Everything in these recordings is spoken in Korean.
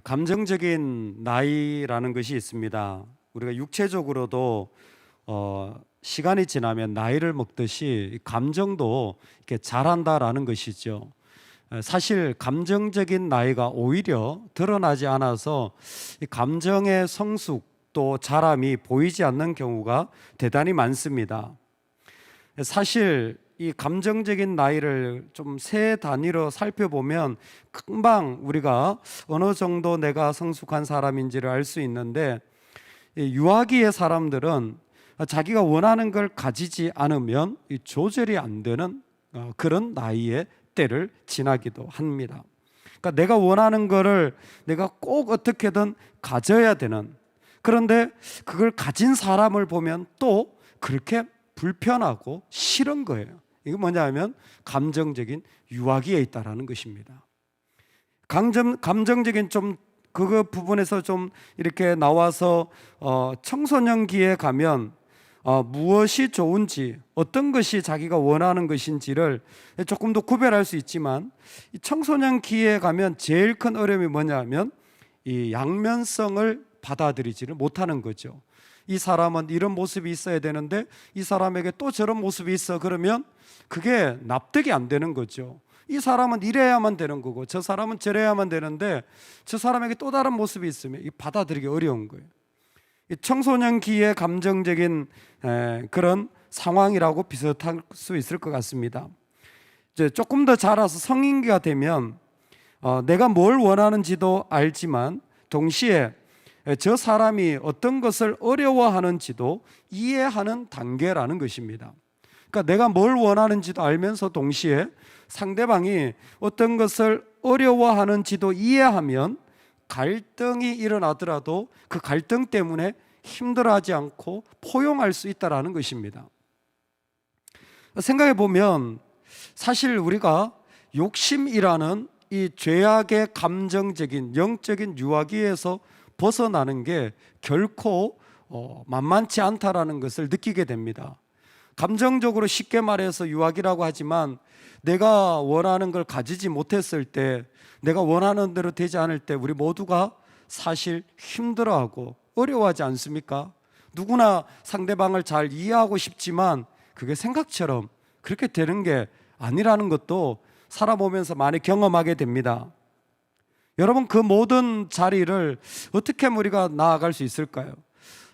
감정적인 나이라는 것이 있습니다. 우리가 육체적으로도 시간이 지나면 나이를 먹듯이 감정도 이렇게 자란다라는 것이죠. 사실 감정적인 나이가 오히려 드러나지 않아서 이 감정의 성숙 또 자람이 보이지 않는 경우가 대단히 많습니다. 사실 이 감정적인 나이를 좀 세 단위로 살펴보면 금방 우리가 어느 정도 내가 성숙한 사람인지를 알 수 있는데, 이 유아기의 사람들은 자기가 원하는 걸 가지지 않으면 조절이 안 되는 그런 나이의 때를 지나기도 합니다. 그러니까 내가 원하는 거를 내가 꼭 어떻게든 가져야 되는, 그런데 그걸 가진 사람을 보면 또 그렇게 불편하고 싫은 거예요. 이거 뭐냐면 감정적인 유아기에 있다라는 것입니다. 감정적인 좀 그 부분에서 좀 이렇게 나와서 청소년기에 가면 무엇이 좋은지, 어떤 것이 자기가 원하는 것인지를 조금 더 구별할 수 있지만, 이 청소년기에 가면 제일 큰 어려움이 뭐냐면 이 양면성을 받아들이지를 못하는 거죠. 이 사람은 이런 모습이 있어야 되는데 이 사람에게 또 저런 모습이 있어. 그러면 그게 납득이 안 되는 거죠. 이 사람은 이래야만 되는 거고 저 사람은 저래야만 되는데 저 사람에게 또 다른 모습이 있으면 받아들이기 어려운 거예요. 청소년기의 감정적인 그런 상황이라고 비슷할 수 있을 것 같습니다. 이제 조금 더 자라서 성인기가 되면 내가 뭘 원하는지도 알지만 동시에 저 사람이 어떤 것을 어려워하는지도 이해하는 단계라는 것입니다. 그러니까 내가 뭘 원하는지도 알면서 동시에 상대방이 어떤 것을 어려워하는지도 이해하면 갈등이 일어나더라도 그 갈등 때문에 힘들어하지 않고 포용할 수 있다는 것입니다. 생각해 보면 사실 우리가 욕심이라는 이 죄악의 감정적인 영적인 유아기에서 벗어나는 게 결코 만만치 않다라는 것을 느끼게 됩니다. 감정적으로 쉽게 말해서 유아기라고 하지만 내가 원하는 걸 가지지 못했을 때, 내가 원하는 대로 되지 않을 때 우리 모두가 사실 힘들어하고 어려워하지 않습니까? 누구나 상대방을 잘 이해하고 싶지만 그게 생각처럼 그렇게 되는 게 아니라는 것도 살아보면서 많이 경험하게 됩니다. 여러분, 그 모든 자리를 어떻게 우리가 나아갈 수 있을까요?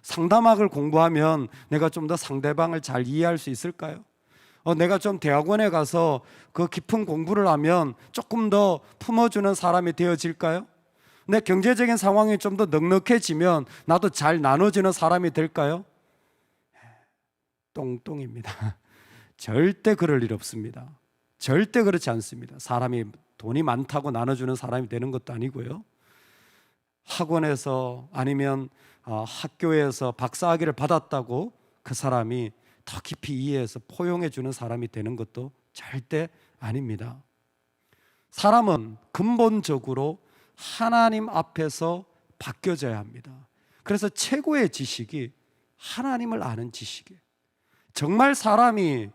상담학을 공부하면 내가 좀 더 상대방을 잘 이해할 수 있을까요? 내가 좀 대학원에 가서 그 깊은 공부를 하면 조금 더 품어주는 사람이 되어질까요? 내 경제적인 상황이 좀 더 넉넉해지면 나도 잘 나눠주는 사람이 될까요? 똥똥입니다. 절대 그럴 일 없습니다. 절대 그렇지 않습니다. 사람이 돈이 많다고 나눠주는 사람이 되는 것도 아니고요. 학원에서 아니면 학교에서 박사학위를 받았다고 그 사람이 더 깊이 이해해서 포용해 주는 사람이 되는 것도 절대 아닙니다. 사람은 근본적으로 하나님 앞에서 바뀌어져야 합니다. 그래서 최고의 지식이 하나님을 아는 지식이에요. 정말 사람이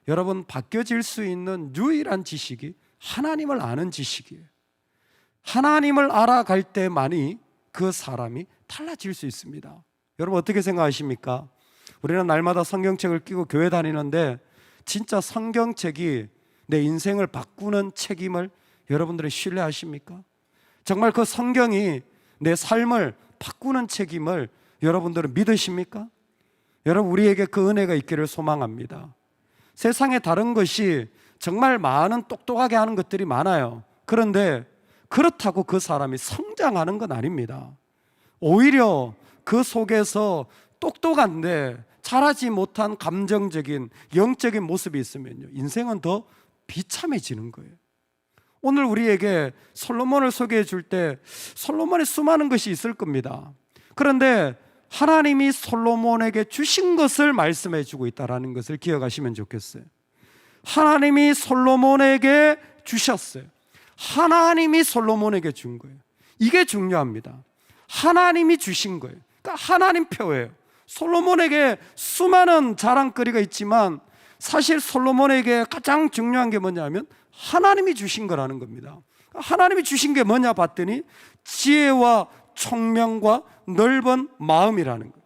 여러분 바뀌어질 수 있는 유일한 지식이 하나님을 아는 지식이에요. 하나님을 알아갈 때만이 그 사람이 달라질 수 있습니다. 여러분 어떻게 생각하십니까? 우리는 날마다 성경책을 끼고 교회 다니는데 진짜 성경책이 내 인생을 바꾸는 책임을 여러분들이 신뢰하십니까? 정말 그 성경이 내 삶을 바꾸는 책임을 여러분들은 믿으십니까? 여러분, 우리에게 그 은혜가 있기를 소망합니다. 세상에 다른 것이 정말 많은 똑똑하게 하는 것들이 많아요. 그런데 그렇다고 그 사람이 성장하는 건 아닙니다. 오히려 그 속에서 똑똑한데 자라지 못한 감정적인 영적인 모습이 있으면요, 인생은 더 비참해지는 거예요. 오늘 우리에게 솔로몬을 소개해 줄 때 솔로몬의 수많은 것이 있을 겁니다. 그런데 하나님이 솔로몬에게 주신 것을 말씀해 주고 있다는 것을 기억하시면 좋겠어요. 하나님이 솔로몬에게 주셨어요. 하나님이 솔로몬에게 준 거예요. 이게 중요합니다. 하나님이 주신 거예요. 그러니까 하나님 표예요. 솔로몬에게 수많은 자랑거리가 있지만 사실 솔로몬에게 가장 중요한 게 뭐냐면 하나님이 주신 거라는 겁니다. 하나님이 주신 게 뭐냐 봤더니 지혜와 총명과 넓은 마음이라는 거예요.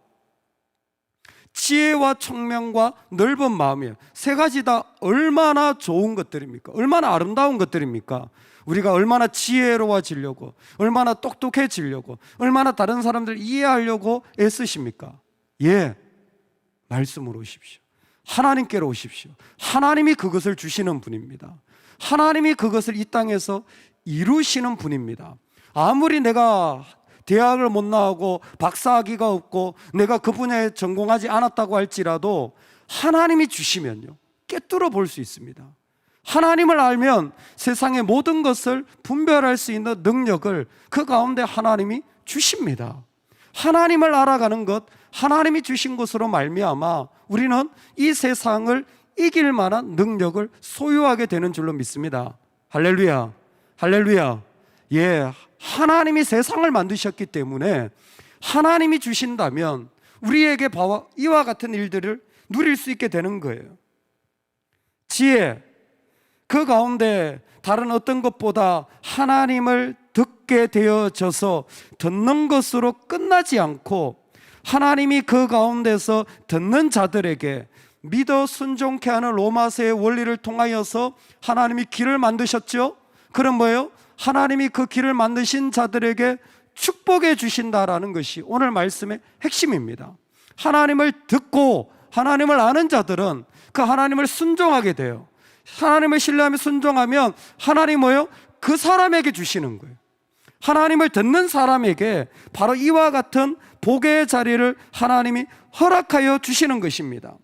지혜와 총명과 넓은 마음이에요. 세 가지 다 얼마나 좋은 것들입니까? 얼마나 아름다운 것들입니까? 우리가 얼마나 지혜로워지려고, 얼마나 똑똑해지려고, 얼마나 다른 사람들 이해하려고 애쓰십니까? 예, 말씀으로 오십시오. 하나님께로 오십시오. 하나님이 그것을 주시는 분입니다. 하나님이 그것을 이 땅에서 이루시는 분입니다. 아무리 내가 대학을 못 나오고 박사학위가 없고 내가 그 분야에 전공하지 않았다고 할지라도 하나님이 주시면요, 꿰뚫어 볼 수 있습니다. 하나님을 알면 세상의 모든 것을 분별할 수 있는 능력을 그 가운데 하나님이 주십니다. 하나님을 알아가는 것, 하나님이 주신 것으로 말미암아 우리는 이 세상을 이길 만한 능력을 소유하게 되는 줄로 믿습니다. 할렐루야, 할렐루야. 예, 하나님이 세상을 만드셨기 때문에 하나님이 주신다면 우리에게 이와 같은 일들을 누릴 수 있게 되는 거예요. 지혜, 그 가운데 다른 어떤 것보다 하나님을 듣게 되어져서 듣는 것으로 끝나지 않고 하나님이 그 가운데서 듣는 자들에게 믿어 순종케 하는 로마서의 원리를 통하여서 하나님이 길을 만드셨죠. 그럼 뭐예요? 하나님이 그 길을 만드신 자들에게 축복해 주신다라는 것이 오늘 말씀의 핵심입니다. 하나님을 듣고 하나님을 아는 자들은 그 하나님을 순종하게 돼요. 하나님을 신뢰하며 순종하면 하나님 뭐예요? 그 사람에게 주시는 거예요. 하나님을 듣는 사람에게 바로 이와 같은 복의 자리를 하나님이 허락하여 주시는 것입니다.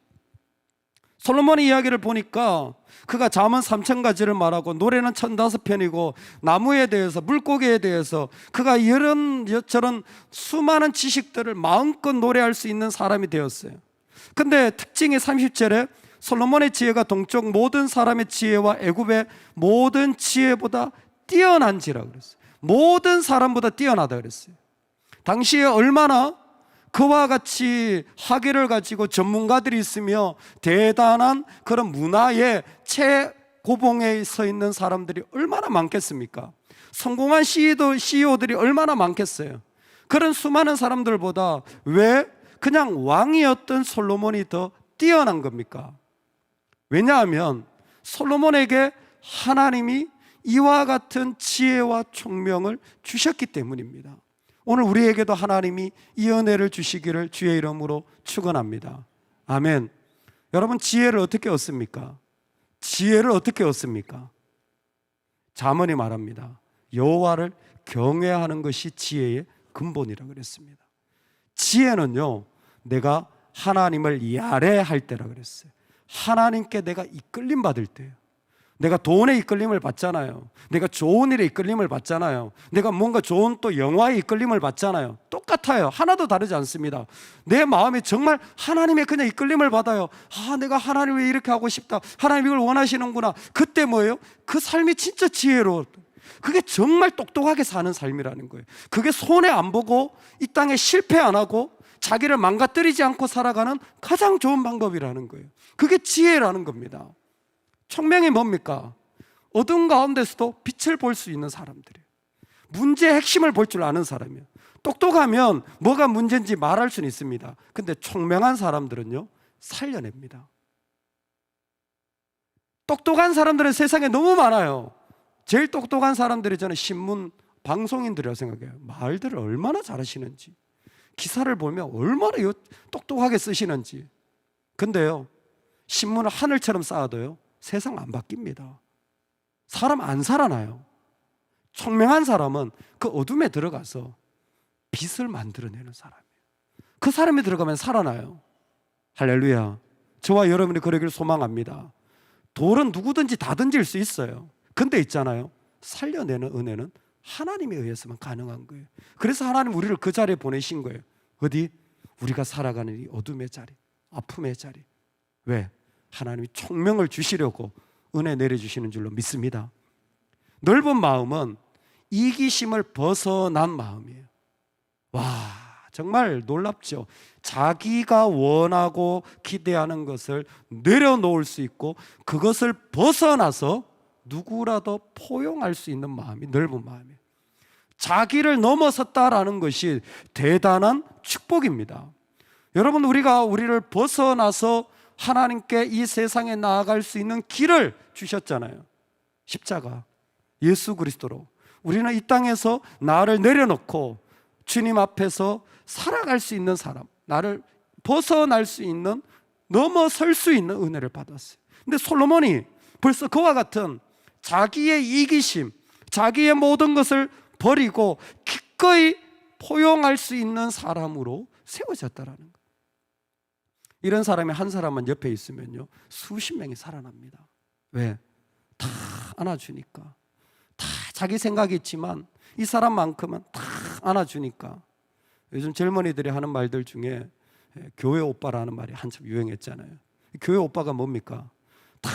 솔로몬의 이야기를 보니까 그가 잠은 3,000가지를 말하고 노래는 1,005편이고 나무에 대해서 물고기에 대해서 그가 이런저런 수많은 지식들을 마음껏 노래할 수 있는 사람이 되었어요. 근데 특징이 30절에 솔로몬의 지혜가 동쪽 모든 사람의 지혜와 애굽의 모든 지혜보다 뛰어난지라 그랬어요. 모든 사람보다 뛰어나다 그랬어요. 당시에 얼마나 그와 같이 학위를 가지고 전문가들이 있으며 대단한 그런 문화의 최고봉에 서 있는 사람들이 얼마나 많겠습니까? 성공한 CEO들이 얼마나 많겠어요? 그런 수많은 사람들보다 왜 그냥 왕이었던 솔로몬이 더 뛰어난 겁니까? 왜냐하면 솔로몬에게 하나님이 이와 같은 지혜와 총명을 주셨기 때문입니다. 오늘 우리에게도 하나님이 이 은혜를 주시기를 주의 이름으로 축원합니다. 아멘. 여러분, 지혜를 어떻게 얻습니까? 지혜를 어떻게 얻습니까? 잠언이 말합니다. 여호와를 경외하는 것이 지혜의 근본이라고 그랬습니다. 지혜는요, 내가 하나님을 야래할 때라 그랬어요. 하나님께 내가 이끌림 받을 때예요. 내가 돈에 이끌림을 받잖아요. 내가 좋은 일에 이끌림을 받잖아요. 내가 뭔가 좋은 또 영화에 이끌림을 받잖아요. 똑같아요. 하나도 다르지 않습니다. 내 마음이 정말 하나님의 그냥 이끌림을 받아요. 아, 내가 하나님 왜 이렇게 하고 싶다. 하나님 이걸 원하시는구나. 그때 뭐예요? 그 삶이 진짜 지혜로워. 그게 정말 똑똑하게 사는 삶이라는 거예요. 그게 손해 안 보고 이 땅에 실패 안 하고 자기를 망가뜨리지 않고 살아가는 가장 좋은 방법이라는 거예요. 그게 지혜라는 겁니다. 총명이 뭡니까? 어두운 가운데서도 빛을 볼 수 있는 사람들이에요. 문제의 핵심을 볼 줄 아는 사람이에요. 똑똑하면 뭐가 문제인지 말할 수는 있습니다. 근데 총명한 사람들은요, 살려냅니다. 똑똑한 사람들은 세상에 너무 많아요. 제일 똑똑한 사람들이 저는 신문 방송인들이라고 생각해요. 말들을 얼마나 잘하시는지, 기사를 보면 얼마나 똑똑하게 쓰시는지. 근데요, 신문을 하늘처럼 쌓아도요, 세상 안 바뀝니다. 사람 안 살아나요. 총명한 사람은 그 어둠에 들어가서 빛을 만들어내는 사람이에요. 그 사람이 들어가면 살아나요. 할렐루야. 저와 여러분이 그러기를 소망합니다. 돌은 누구든지 다 던질 수 있어요. 근데 있잖아요, 살려내는 은혜는 하나님에 의해서만 가능한 거예요. 그래서 하나님 우리를 그 자리에 보내신 거예요. 어디? 우리가 살아가는 이 어둠의 자리, 아픔의 자리. 왜? 하나님이 총명을 주시려고 은혜 내려주시는 줄로 믿습니다. 넓은 마음은 이기심을 벗어난 마음이에요. 와, 정말 놀랍죠. 자기가 원하고 기대하는 것을 내려놓을 수 있고 그것을 벗어나서 누구라도 포용할 수 있는 마음이, 넓은 마음이에요. 자기를 넘어섰다라는 것이 대단한 축복입니다. 여러분, 우리를 벗어나서 하나님께 이 세상에 나아갈 수 있는 길을 주셨잖아요. 십자가, 예수 그리스도로 우리는 이 땅에서 나를 내려놓고 주님 앞에서 살아갈 수 있는 사람, 나를 벗어날 수 있는, 넘어설 수 있는 은혜를 받았어요. 근데 솔로몬이 벌써 그와 같은 자기의 이기심, 자기의 모든 것을 버리고 기꺼이 포용할 수 있는 사람으로 세워졌다라는 거예요. 이런 사람이 한 사람만 옆에 있으면요, 수십 명이 살아납니다. 왜? 다 안아주니까. 다 자기 생각이 있지만 이 사람만큼은 다 안아주니까. 요즘 젊은이들이 하는 말들 중에 교회 오빠라는 말이 한참 유행했잖아요. 교회 오빠가 뭡니까? 다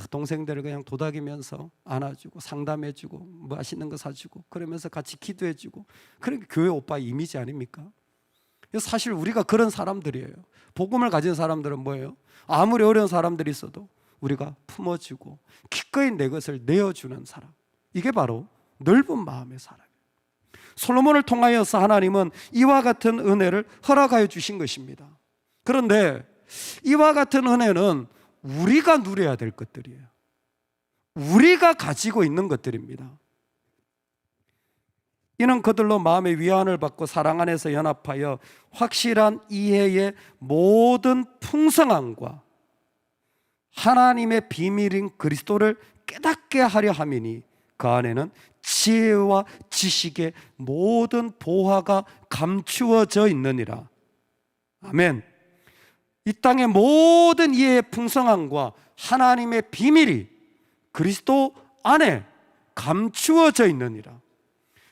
동생들을 그냥 도닥이면서 안아주고 상담해주고 맛있는 거 사주고 그러면서 같이 기도해주고, 그런 게 교회 오빠 이미지 아닙니까? 사실 우리가 그런 사람들이에요. 복음을 가진 사람들은 뭐예요? 아무리 어려운 사람들이 있어도 우리가 품어주고 기꺼이 내 것을 내어주는 사람, 이게 바로 넓은 마음의 사람이에요. 솔로몬을 통하여서 하나님은 이와 같은 은혜를 허락하여 주신 것입니다. 그런데 이와 같은 은혜는 우리가 누려야 될 것들이에요. 우리가 가지고 있는 것들입니다. 이는 그들로 마음의 위안을 받고 사랑 안에서 연합하여 확실한 이해의 모든 풍성함과 하나님의 비밀인 그리스도를 깨닫게 하려 함이니 그 안에는 지혜와 지식의 모든 보화가 감추어져 있느니라. 아멘. 이 땅의 모든 이해의 풍성함과 하나님의 비밀이 그리스도 안에 감추어져 있느니라.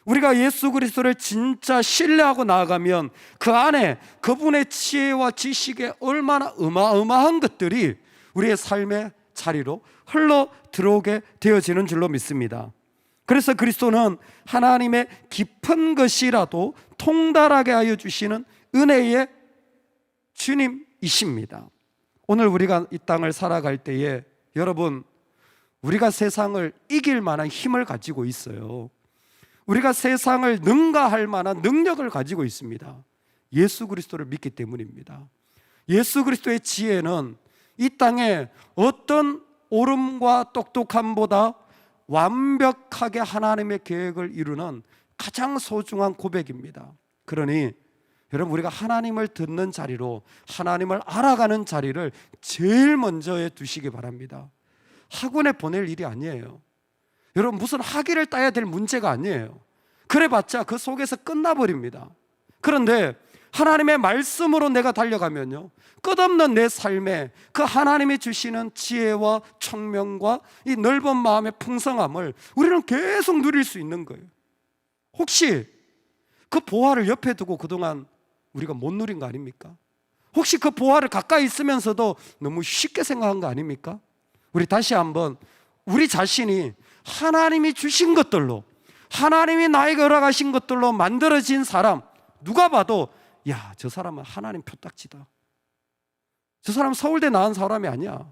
우리가 예수 그리스도를 진짜 신뢰하고 나아가면 그 안에 그분의 지혜와 지식에 얼마나 어마어마한 것들이 우리의 삶의 자리로 흘러 들어오게 되어지는 줄로 믿습니다. 그래서 그리스도는 하나님의 깊은 것이라도 통달하게 하여 주시는 은혜의 주님이십니다. 오늘 우리가 이 땅을 살아갈 때에 여러분, 우리가 세상을 이길 만한 힘을 가지고 있어요. 우리가 세상을 능가할 만한 능력을 가지고 있습니다. 예수 그리스도를 믿기 때문입니다. 예수 그리스도의 지혜는 이 땅에 어떤 옳음과 똑똑함보다 완벽하게 하나님의 계획을 이루는 가장 소중한 고백입니다. 그러니 여러분, 우리가 하나님을 듣는 자리로, 하나님을 알아가는 자리를 제일 먼저에 두시기 바랍니다. 학원에 보낼 일이 아니에요. 여러분, 무슨 학위를 따야 될 문제가 아니에요. 그래봤자 그 속에서 끝나버립니다. 그런데 하나님의 말씀으로 내가 달려가면요, 끝없는 내 삶에 그 하나님이 주시는 지혜와 청명과 이 넓은 마음의 풍성함을 우리는 계속 누릴 수 있는 거예요. 혹시 그 보화를 옆에 두고 그동안 우리가 못 누린 거 아닙니까? 혹시 그 보화를 가까이 있으면서도 너무 쉽게 생각한 거 아닙니까? 우리 다시 한번 우리 자신이 하나님이 주신 것들로, 하나님이 나에게 허락하신 것들로 만들어진 사람, 누가 봐도 야, 저 사람은 하나님 표딱지다. 저 사람은 서울대 나온 사람이 아니야.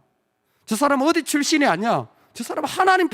저 사람은 어디 출신이 아니야. 저 사람은 하나님 표